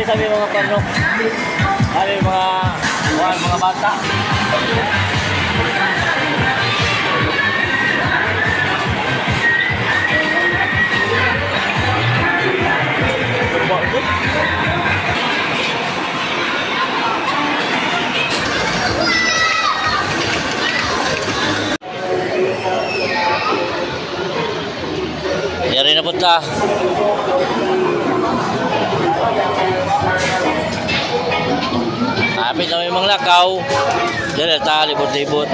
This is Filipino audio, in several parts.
kami mga parno. Kami mga bata. Yari na punta. Kapit na may mga lakaw. Diyan na ta, libot-libot.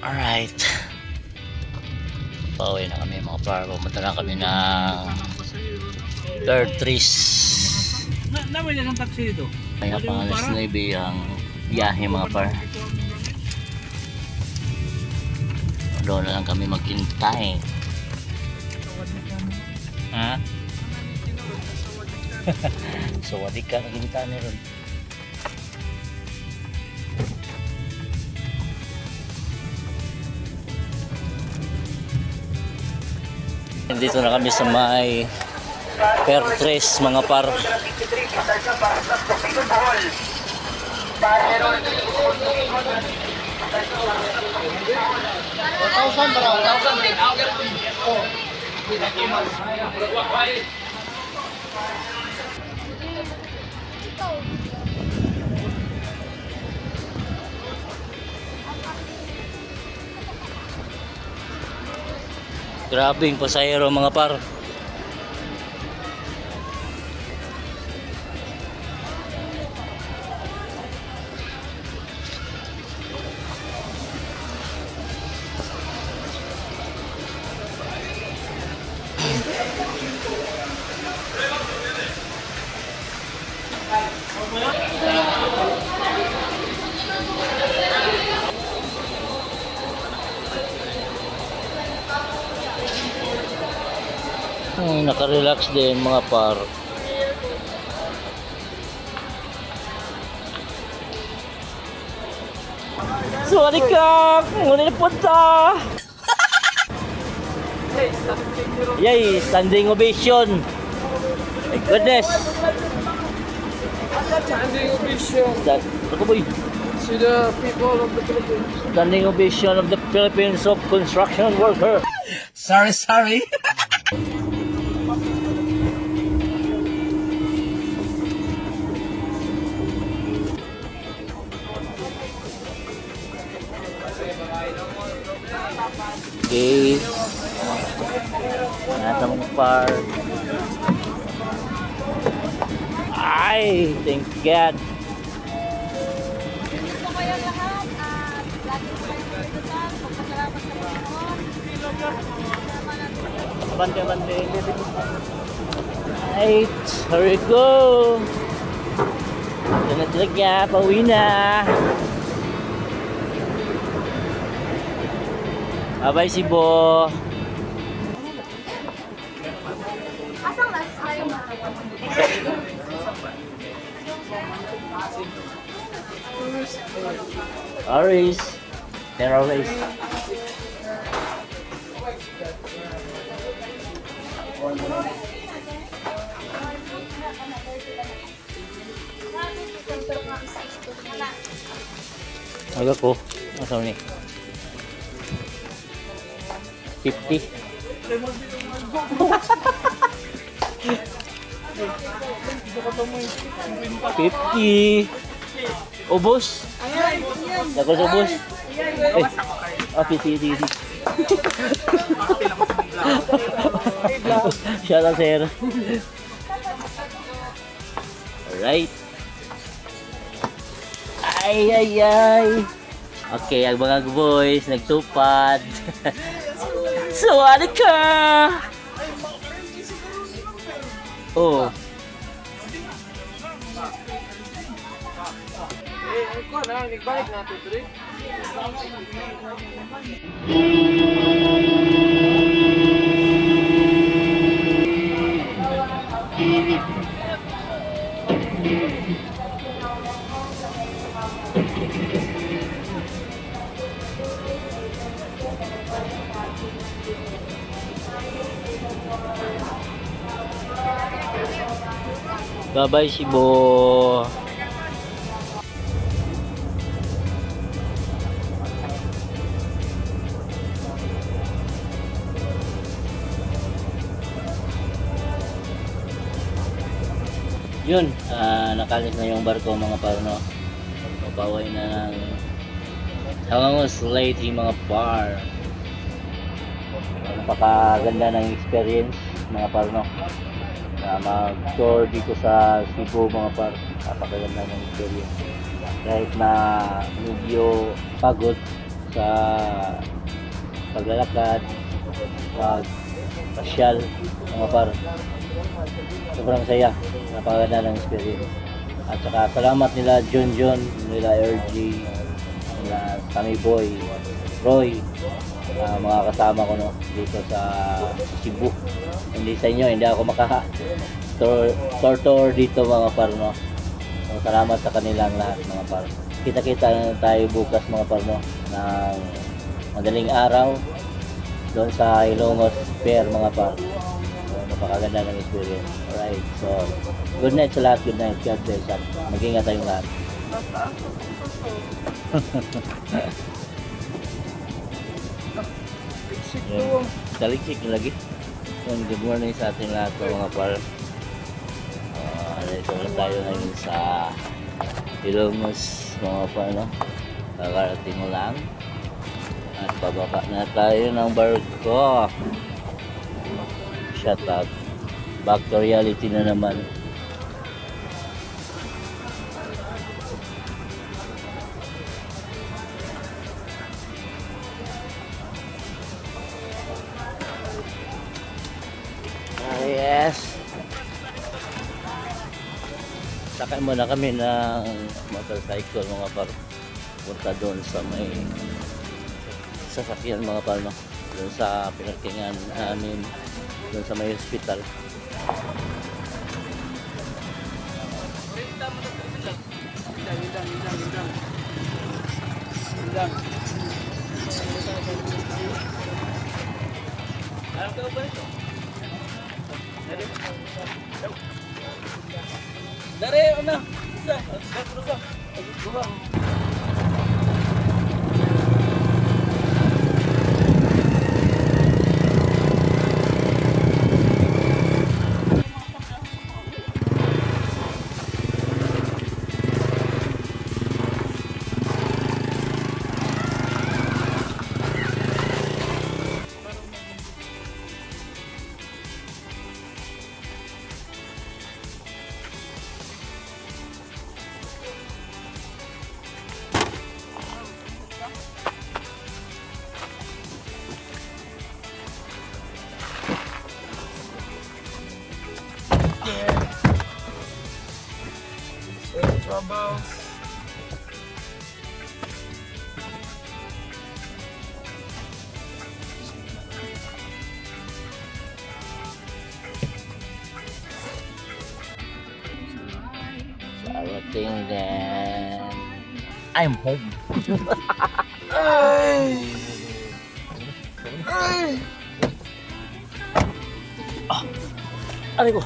Alright. Pauwi na kami mga par. Pumunta na kami ng third trees. Naman yan ang taxi dito. Kaya pang alas 9 ang biyahe mga par. Doon na lang kami maghintay. Ha? So wadi ka naghintay na rin. Dito na kami sa may Fair Tres mga par. Grabe yung pasahero mga par. Naka-relax din mga par. Sorry ka, ngunit na punta. Yay, standing ovation. My goodness. Standing ovation To the people of the Philippines. Standing ovation of the Philippines of construction worker. Sorry. Okay. Nasa mga par. Ay, thank God. Gusto kayo lahat at lagi ko kayo pagkatutan. Pagpasalamat sa Panginoon. Bante. Right, here we go. Ito na talaga, pauwi na. Bye-bye si Bo. Asang last time? Aris. Terror race. Aga ko. Asa ni? 50. 50. Ubos. Dapat ubos. Okay, sige. Shout out, sir. Alright. Ay. Okay, ang mga boys nagtupad. Sawali ka! Oh. Ako na, nagbalik natin ito rin. Bye-bye, Shibo. Yun, nakalis na yung barko mga parno. Mapaway na ng Hangos Lady mga par. Napakaganda ng experience mga parno. Mag-tour dito sa Cebu mga par. Napakaganda ng experience. Kahit na medyo pagod sa paglalakad, pag-pasyal mga par. Sobrang saya, napakaganda ng experience. At saka salamat nila John, nila RG, nila Sammy Boy, Roy, mga kasama ko no, dito sa Cebu. Hindi sa inyo, hindi ako tour dito mga par no. So, salamat sa kanilang lahat mga par. Kita-kita na tayo bukas mga par no, ng madaling araw doon sa Ilongos Pier mga par. Napakaganda ng experience. Alright, so good night sa lahat, good night. God bless at mag-ingat tayong lahat. Yun, taliksik na lagi. Yun, good morning sa ating lahat mga par. Dito lang tayo ngayon sa Ilongos mga par no? Kakarating mo lang at pababa na tayo ng barko. Shut up. Back to reality na naman. Yes. Sakay muna kami ng motorcycle mga par. Punta doon sa may sasakyan mga par no? Doon sa pinarkingan namin doon sa may hospital. Dari, ano? Isa. Troubles. Everything then I'm home. Aray ko.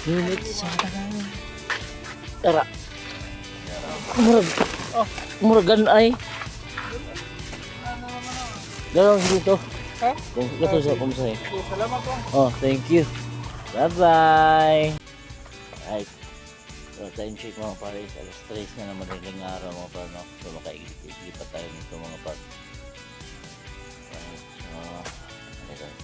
Init sa tanan. Tara. Muragan ay. Dalawang dito. Ha? Kung ito sa kumsay. Salamat po. Oh, thank you. Bye-bye. Right. So, time check mga pares. Alas 3 na naman rin araw mga par. No? So, makaigli pa tayo nito mga par.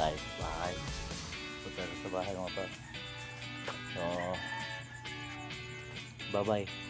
tayo sa bahay. Punta na sa bahay mga par. So, bye-bye.